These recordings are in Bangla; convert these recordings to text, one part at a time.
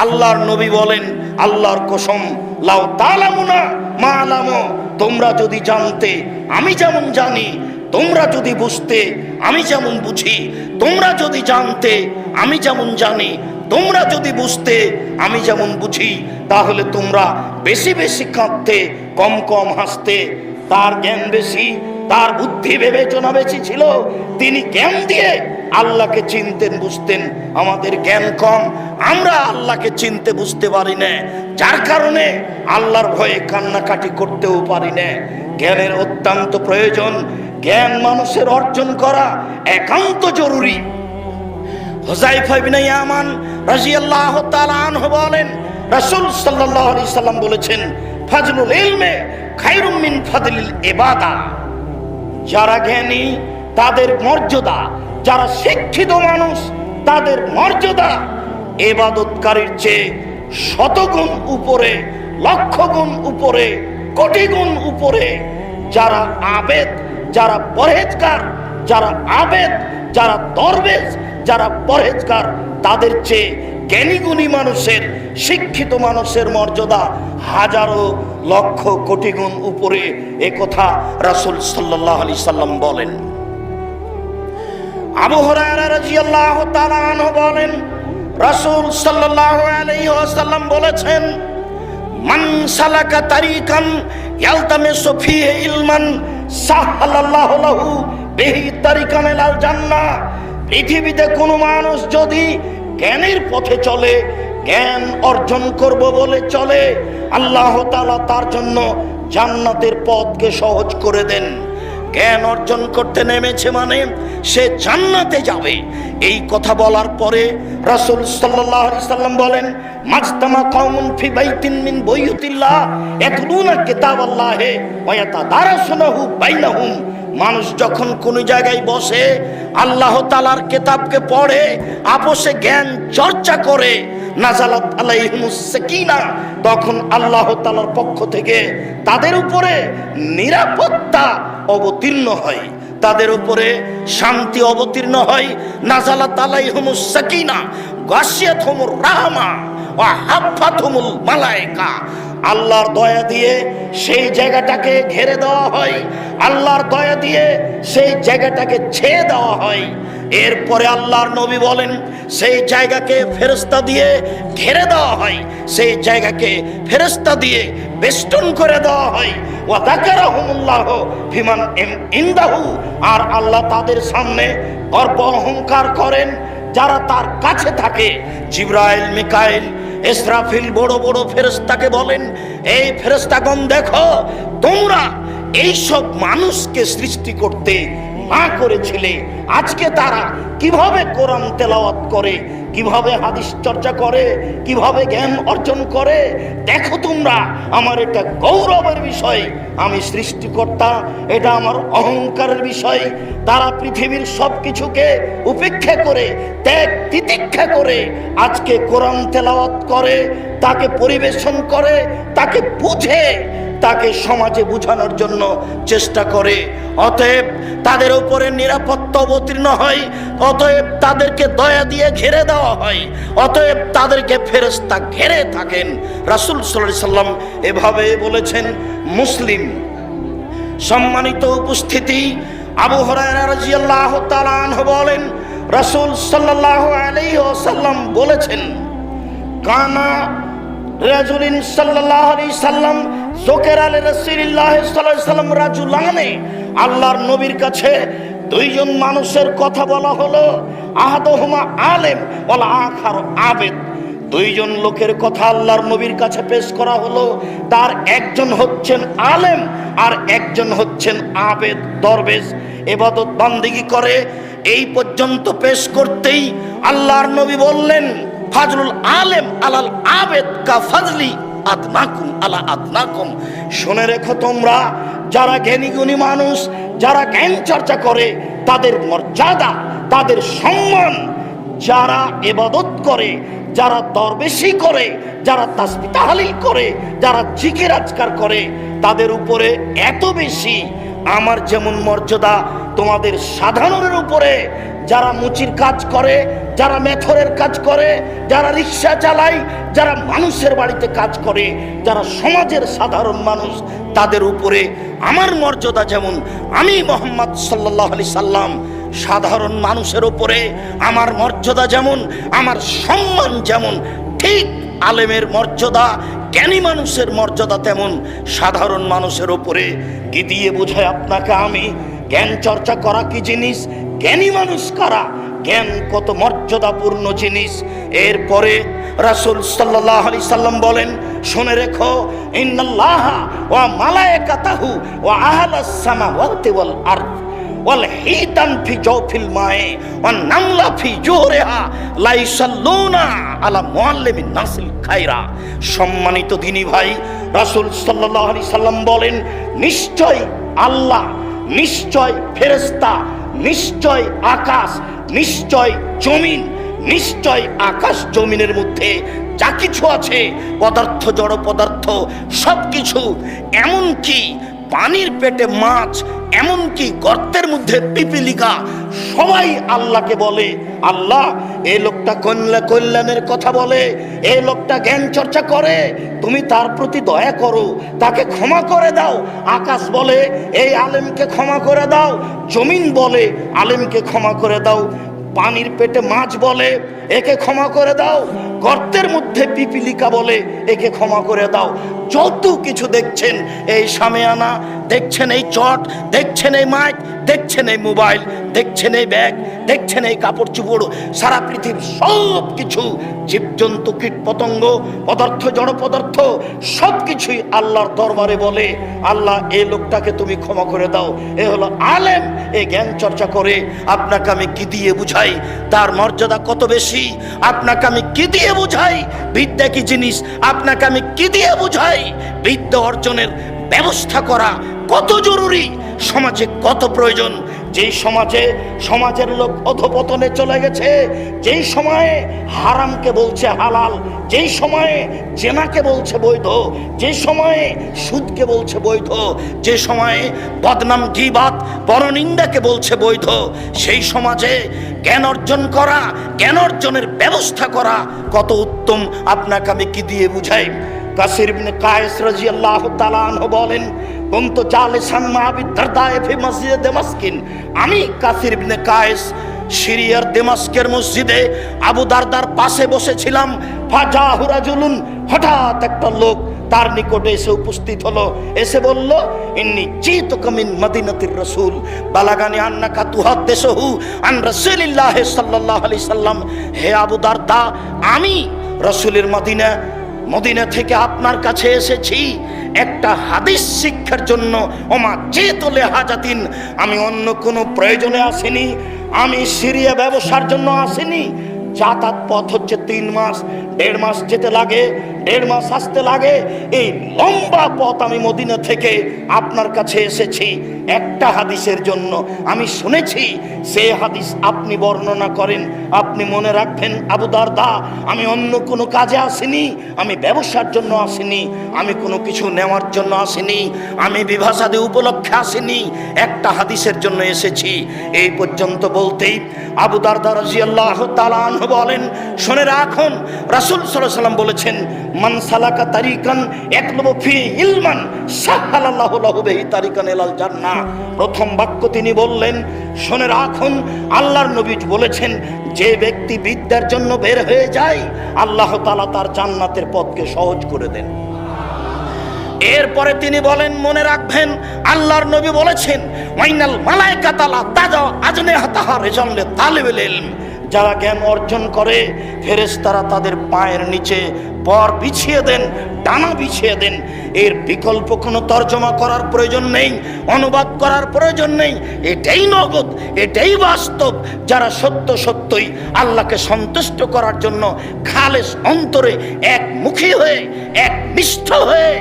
আল্লাহর নবী বলেন, আল্লাহর কসম, লাউ তালামুনা মা আলামু, তোমরা যদি জানতে আমি যেমন জানি, তোমরা যদি বুঝতে আমি যেমন বুঝি, তোমরা যদি জানতে আমি যেমন জানি, তোমরা যদি বুঝতে আমি যেমন বুঝি, তাহলে তোমরা বেশি বেশি কাঁদতে, কম কম হাসতে। তার জ্ঞান বেশি, তার বুদ্ধি বিবেচনা বেশি ছিল। তিনি জ্ঞান দিয়ে আল্লাহকে চিনতেন, বুঝতেন। আমাদের জ্ঞান কম, আমরা আল্লাহকে চিনতে বুঝতে পারি না, যার কারণে আল্লাহর ভয়ে কান্নাকাটি করতেও পারি না। জ্ঞানের অত্যন্ত প্রয়োজন। জ্ঞান মানুষের অর্জন করা একান্ত জরুরি। হুযায়ফা ইবনে ইয়ামান রাদিয়াল্লাহু তাআলা আনহু বলেন, রাসূল সাল্লাল্লাহু আলাইহি সাল্লাম বলেছেন, ফাজলুল ইলমে খায়রুম মিন ফাদলিল ইবাদা। যারা জ্ঞানী তাদের মর্যাদা, যারা শিক্ষিত মানুষ তাদের মর্যাদা ইবাদতকারীর চেয়ে শতগুণ উপরে, লক্ষ গুণ উপরে, কোটি গুণ উপরে। যারা আবেদ, যারা পরহেজগার, যারা আবেদ, যারা দরবেশ, যারা পরহেজগার, তাদের চেয়ে জ্ঞানী গুণী মানুষের, শিক্ষিত মানুষের মর্যাদা হাজারো লক্ষ কোটি গুণ উপরে। এ কথা রাসূল সাল্লাল্লাহু আলাইহি সাল্লাম বলেন। আবু হুরায়রা রাদিয়াল্লাহু তাআলা আনহু বলেন, রাসূল সাল্লাল্লাহু আলাইহি ওয়াসাল্লাম বলেছেন, মান সালাকা তারিকান ইয়ালতামিসু ফিহি ইলমান সাহালাল্লাহু লাহু বিহি তারিকান ইলাল জান্নাহ। পৃথিবীতে কোনো মানুষ যদি জ্ঞানের পথে চলে, জ্ঞান অর্জন করব বলে চলে, আল্লাহ তাআলা তার জন্য জান্নাতের পথকে সহজ করে দেন। জ্ঞান অর্জন করতে নেমেছে মানে সে জান্নাতে যাবে। এই কথা বলার পরে রাসূল সাল্লাল্লাহু আলাইহি সাল্লাম বলেন, মাজতামা কওমুন ফি বাইতিন মিন বুয়ুতিল্লাহ ইয়াতলুনা কিতাবাল্লাহি ওয়া ইয়াতাদারাসুনাহু বাইনাহুম। মানুষ যখন কোন জায়গায় বসে আল্লাহ তাআলার কিতাবকে পড়ে, আপোষে জ্ঞান চর্চা করে, নাজালাত আলাইহিমুস সাকিনা, তখন আল্লাহ তাআলার পক্ষ থেকে তাদের উপরে নিরাপত্তা অবতীর্ণ হয়, তাদের উপরে শান্তি অবতীর্ণ হয়। নাজালাত আলাইহিমুস সাকিনা গাশিয়াতহুমুর রাহমা ওয়া হাফাতহুমুল মালায়েকা। আল্লাহর দয়া দিয়ে সেই জায়গাটাকে ঘিরে দেওয়া হয়, আল্লাহর দয়া দিয়ে সেই জায়গাটাকে ছেয়ে দেওয়া হয়। এরপরে আল্লাহর নবী বলেন, সেই জায়গাকে ফেরেশতা দিয়ে ঘিরে দেওয়া হয়, সেই জায়গাকে ফেরেশতা দিয়ে বেষ্টন করে দেওয়া হয়। ওয়া যাকারাহুমুল্লাহু ফিমান ইনদাহু, আর আল্লাহ তাদের সামনে গর্ব অহংকার করেন যারা তার কাছে থাকে। জিবরাইল, মিকাইল, ইসরাফিল বড় বড় ফেরেশতাকে বলেন, এই ফেরেশতাগণ দেখো, তোমরা এইসব মানুষকে সৃষ্টি করতে না করেছিলে, আজকে তারা কিভাবে কোরআন তেলাওয়াত করে, কিভাবে হাদিস চর্চা করে, কিভাবে জ্ঞান অর্জন করে। দেখো তোমরা, আমার এটা গৌরবের বিষয়, আমি সৃষ্টিকর্তা, এটা আমার অহংকারের বিষয়। তারা পৃথিবীর সব কিছুকে উপেক্ষা করে, ত্যাগ তিতিক্ষা করে আজকে কোরআন তেলাওয়াত করে, তাকে পরিবেশন করে, তাকে বুঝে, তাকে সমাজে বোঝানোর জন্য চেষ্টা করে। অতএব তাদের উপরে নিরাপত্তা অবতীর্ণ হয়, অতএব তাদেরকে দয়া দিয়ে ঘিরে দেওয়া হয়, অতএব তাদেরকে ফেরেশতা ঘিরে থাকেন। রাসূল সাল্লাল্লাহু আলাইহি সাল্লাম এভাবে বলেছেন। মুসলিম। সম্মানিত উপস্থিতি, আবু হুরায়রা রাদিয়াল্লাহু তাআলা আনহু বলেন, রাসূল সাল্লাল্লাহু আলাইহি ওয়াসাল্লাম বলেছেন, কানা রাজুলিন সাল্লাল্লাহু আলাইহি সাল্লাম যুকিরা লিরাসূলিল্লাহ সাল্লাল্লাহু আলাইহি সাল্লাম রাজুলানে। আল্লাহর নবীর কাছে দুইজন মানুষের কথা বলা হলো, আহাদুহুমা আলেম ওয়াল আখার আবেদ। দুইজন লোকের কথা আল্লাহর নবীর কাছে পেশ করা হলো, তার একজন হচ্ছেন আলেম আর একজন হচ্ছেন আবেদ, দরবেশ, ইবাদত বান্দিগি করে। এই পর্যন্ত পেশ করতেই আল্লাহর নবী বললেন, ফাজলুল আলেম আলাল আবেদ কা ফাজলি আদনাকুম আলা আদনাকুম। শুনে রেখো তোমরা, যারা জ্ঞানী গুণী মানুষ, যারা জ্ঞান চর্চা করে, তাদের মর্যাদা, তাদের সম্মান, যারা ইবাদত করে, যারা দরবেশি করে, যারা তাসবিহ তাহলিল করে, যারা জিকির আজকার করে, তাদের উপরে এত বেশি। আমার যেমন মর্যাদা তোমাদের সাধারণের উপরে, যারা মুচির কাজ করে, যারা মেথরের কাজ করে, যারা রিক্সা চালায়, যারা মানুষের বাড়িতে কাজ করে, যারা সমাজের সাধারণ মানুষ, তাদের উপরে আমার মর্যাদা যেমন, আমি মুহাম্মদ সাল্লাল্লাহু আলাইহি সাল্লাম সাধারণ মানুষের উপরে আমার মর্যাদা যেমন, আমার সম্মান যেমন, ঠিক আলেমের মর্যাদা, জ্ঞানী মানুষের মর্যাদা তেমন সাধারণ মানুষের উপরে। কি দিয়ে বোঝায় আপনাকে আমি জ্ঞান চর্চা করা কি জিনিস, জ্ঞানী মানুষ কারা, জ্ঞান কত মর্যাদাপূর্ণ জিনিস। এরপরে রাসূল সাল্লাল্লাহু আলাইহি সাল্লাম বলেন, শুনে রেখো, ইন্নাল্লাহা ওয়া মালায়েকাতাহু ওয়া আহলাস সামাওয়াতি ওয়াল আরদ ওয়াল হিতান ফি জাওফিল মায়ে ওয়ান নামলা ফি জুহরিহা লা ইসাল্লুনা আলা মুআল্লিমিন নাসিল খায়রা। সম্মানিত দিনী ভাই, রাসূল সাল্লাল্লাহু আলাইহি সাল্লাম বলেন, নিশ্চয় আল্লাহ, নিশ্চয় ফেরেশতা, নিশ্চয় আকাশ, নিশ্চয় জমিন, নিশ্চয় আকাশ জমিনের মধ্যে যা কিছু আছে, পদার্থ, জড় পদার্থ, সবকিছু, এমনকি পানির পেটে মাছ, এমনকি গর্তের মধ্যে পিপিলিকা, সবাই আল্লাহকে বলে, আল্লাহ এই লোকটা কল্যাণের কথা বলে, এই লোকটা জ্ঞান চর্চা করে, তুমি তার প্রতি দয়া করো, তাকে ক্ষমা করে দাও। আকাশ বলে, এই আলেমকে ক্ষমা করে দাও। জমিন বলে, আলেমকে ক্ষমা করে দাও। পানির পেটে মাছ বলে, একে ক্ষমা করে দাও। গর্তের মধ্যে পিপিলিকা বলে, একে ক্ষমা করে দাও। যত কিছু দেখছেন, এই সামিয়ানা দেখছেন, এই চট দেখছেন, এই মাইক দেখছেন, এই মোবাইল দেখছেন, এই ব্যাগ দেখছেন, এই কাপড় চোপড়, সারা পৃথিবীর সব কিছু, জীবজন্তু, কীট পতঙ্গ, পদার্থ, জড় পদার্থ, সব কিছুই আল্লাহর দরবারে বলে, আল্লাহ এই লোকটাকে তুমি ক্ষমা করে দাও। এ হলো আলেম, এই জ্ঞান চর্চা করে। আপনাকে আমি কি দিয়ে বুঝাই তার মর্যাদা কত বেশি? আপনাকে আমি কি দিয়ে বুঝাই বিদ্যা কি জিনিস? আপনাকে আমি কি দিয়ে বুঝাই বিদ্যা অর্জনের ব্যবস্থা করা কত জরুরি, সমাজে কত প্রয়োজন? যেই সমাজের লোক অধপতনে চলে গেছে, যেই সময়ে হারামকে বলছে হালাল, যেই সময়ে জেনাকে বলছে বৈধ, যে সময়ে সুদকে বলছে বৈধ, যে সময়ে বদনাম, গীবাত, পরনিন্দাকে বলছে বৈধ, সেই সমাজে জ্ঞান অর্জন করা, জ্ঞান অর্জনের ব্যবস্থা করা কত উত্তম, আপনাকে আমি কি দিয়ে বুঝাই? কাসির ইবনে কায়েস রাদিয়াল্লাহু তাআলা আনহু বলেন, কুনতু জালিসান মা আবি দারদা ফি মসজিদে দামাস্কিন, আমি কাসির ইবনে কায়েস সিরিয়ার দামাস্কের মসজিদে আবু দারদার পাশে বসেছিলাম। ফাজাহু রাজুলুন, হঠাৎ একটা লোক তার নিকটে এসে উপস্থিত হলো, এসে বলল, ইন্নী জিতুকা মিন মদিনাতির রাসূল বালাগানি আন্নাকা তুহাদ্দিসুহু আন রাসূলিল্লাহ সাল্লাল্লাহু আলাইহি সাল্লাম। হে আবু দারদা, আমি রাসূলের মদিনা থেকে আপনার কাছে এসেছি একটা হাদিস শিক্ষার জন্য। ওমা জিতুল হাজাতিন, আমি অন্য কোনো প্রয়োজনে আসিনি, আমি সিরিয়া ব্যবসার জন্য আসিনি। যাতায়াত পথ হচ্ছে 3 মাস, 1.5 মাস যেতে লাগে, 1.5 মাস আসতে লাগে। এই লম্বা পথ আমি মদিনা থেকে আপনার কাছে এসেছি একটা হাদিসের জন্য। আমি শুনেছি সেই হাদিস আপনি বর্ণনা করেন। আপনি মনে রাখবেন আবু দারদা, আমি অন্য কোনো কাজে আসিনি, আমি ব্যবসার জন্য আসিনি, আমি কোনো কিছু নেওয়ার জন্য আসিনি, আমি বিভাষাদী উপলক্ষে আসিনি, একটা হাদিসের জন্য এসেছি। এই পর্যন্ত বলতেই আবু দারদা রাদিয়াল্লাহু তাআলা আনহু বলেন, শুনে রাখুন, রাসূল সাল্লাল্লাহু আলাইহি ওয়াসাল্লাম বলেছেন, মান সালাকা তারিকান ইয়াতলুবু ফি ইলমান সাহালাল্লাহু লাহু বিহি তারিকান ইলাল জান্নাহ। প্রথম বাক্য তিনি বললেন, শুনে রাখুন, আল্লাহর নবী বলেছেন, যে ব্যক্তি বিদ্যার জন্য বের হয়ে যায়, আল্লাহ তাআলা তার জান্নাতের পথকে সহজ করে দেন। এরপরে তিনি বলেন, মনে রাখবেন, আল্লাহর নবী বলেছেন, ওয়াইনাল মালায়েকাতা লা তাজাউ আজনিহাতাহা রিজাল লিতালিবিল ইলম। যারা জ্ঞান অর্জন করে, ফেরেশতারা তাদের পায়ের নিচে পর বিছিয়ে দেন, ডানা বিছিয়ে দেন। এর বিকল্প কোনো তর্জমা করার প্রয়োজন নেই, অনুবাদ করার প্রয়োজন নেই। এটাই নগদ, এটাই বাস্তব। যারা সত্যই আল্লাহকে সন্তুষ্ট করার জন্য খালেস অন্তরে একমুখী হয়ে, একনিষ্ঠ হয়ে,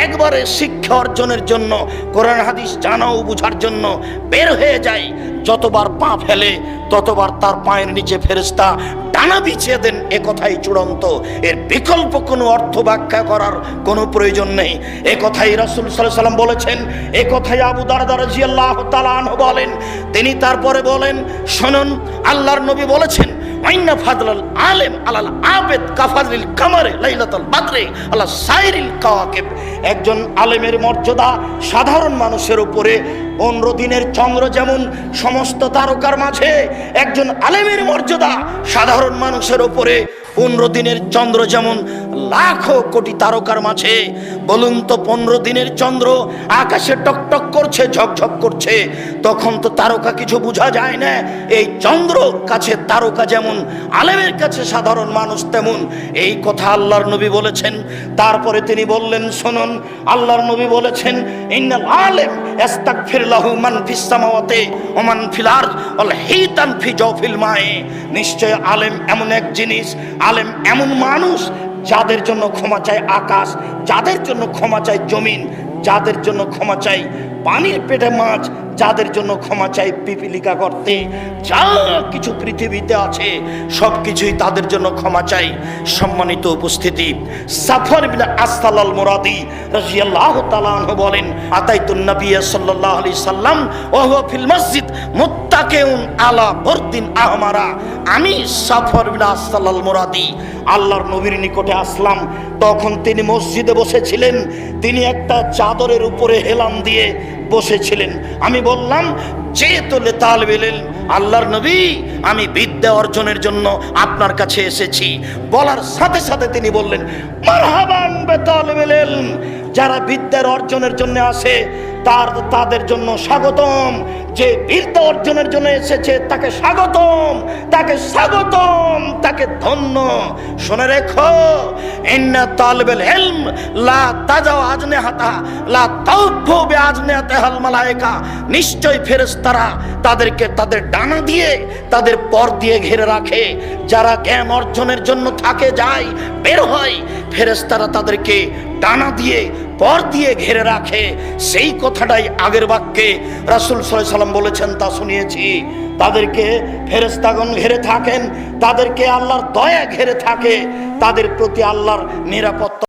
একবারে শিক্ষা অর্জনের জন্য, কোরআন হাদিস জানা ও বুঝার জন্য বের হয়ে যায়, যতবার পা ফেলে ততবার তার পায়ের নিচে ফেরেশতা ডানা বিছিয়ে দেন। এ কথাই চূড়ান্ত, এর বিকল্প কোনো অর্থ ব্যাখ্যা করার কোনো প্রয়োজন নেই। এ কথাই রাসূল সাল্লাল্লাহু আলাইহি ওয়াসাল্লাম বলেছেন, এ কথাই আবু দারদা রাদিয়াল্লাহু তাআলা আনহু বলেন। তিনি তারপরে বলেন, শুনুন, আল্লাহর নবী বলেছেন, আইনা ফাদলাল আলেম আলাল আবেদ কাফাজিল কামারে লাইলাতুল বদরে আলা সাইরিল কাওয়াকিব। একজন আলেমের মর্যাদা সাধারণ মানুষের উপরে 15 দিনের চন্দ্র যেমন সমস্ত তারকার মাঝে, একজন আলেমের মর্যাদা সাধারণ মানুষের উপরে 15 দিনের চন্দ্র যেমন লাখো কোটি তারকার মাঝে। বলুন তো, 15 দিনের চন্দ্র আকাশে টকটক করছে, ঝকঝক করছে, তখন তো তারকা কিছু বোঝা যায় না। এই চন্দ্র কাছে তারকা যেমন, আলেমের কাছে সাধারণ মানুষ তেমন। এই কথা আল্লাহর নবী বলেছেন। তারপরে তিনি বললেন, শুনুন, আল্লাহর নবী বলেছেন, ইন্নাল আলেম ইস্তাগফির লাহু মান ফিস সামাওয়াতি ওয়া মান ফিল আরদ ওয়াল হিতান ফি জাওফিল মায়ে। নিশ্চয় আলেম এমন এক জিনিস, আলেম এমন মানুষ যাদের জন্য ক্ষমা চায় আকাশ, যাদের জন্য ক্ষমা চায় জমিন, যাদের জন্য ক্ষমা চাই পানির পেটে মাছ, যাদের জন্য ক্ষমা চাই পিপিলিকা গর্তে, যা কিছু পৃথিবীতে আছে সব কিছুই তাদের জন্য ক্ষমা চাই। সম্মানিত উপস্থিতি, সাফর বিন আসসাল আল মুরাদি রাদিয়াল্লাহু তাআলা আনহু বলেন, আতাইতুন নবী সাল্লাল্লাহু আলাইহি সাল্লাম ওয়া হুয়া ফিল মসজিদ মুত্তাকিউন আলা বরদিন আহমারা। আমি সাফর বিন আসসাল আল মুরাদি আল্লাহর নবীর নিকটে আসলাম, তখন তিনি মসজিদে বসেছিলেন, তিনি একটা চাদরের উপরে হেলান দিয়ে বসেছিলেন। আমি বললাম, যে তোলে তালবেল, আল্লাহর নবী, আমি বিদ্যা অর্জনের জন্য আপনার কাছে এসেছি। বলার সাথে সাথে তিনি বললেন, মারহাবান বিতালবেল, যারা বিদ্যার অর্জনের জন্য আসে তাদের জন্য স্বাগতম। যে বিদ্যা অর্জনের জন্য এসেছে তাকে স্বাগতম, তাকে স্বাগতম, তাকে ধন্য। শুনে রেখো, ইন্না তালবেল ইলম লা তাজাও আজনিহাতা লা তাউফু বিআজনিহাতিহাল মালায়েকা। নিশ্চয় ফেরেশতারা তাদেরকে তাদের ডানা দিয়ে, তাদের পর দিয়ে ঘিরে রাখে। যারা জ্ঞান অর্জনের জন্য থাকে যায়, বের হয়, ফেরেশতারা তাদেরকে ডানা দিয়ে পর দিয়ে ঘিরে রাখে। সেই কথাটাই আগের বাক্যে রাসূল সাল্লাল্লাহু আলাইহি সাল্লাম বলেছেন, তা শুনিয়েছি। তাদেরকে ফেরেশতাগণ ঘিরে থাকেন, তাদেরকে আল্লাহর দয়া ঘিরে থাকে, তাদের প্রতি আল্লাহর নিরাপত্তা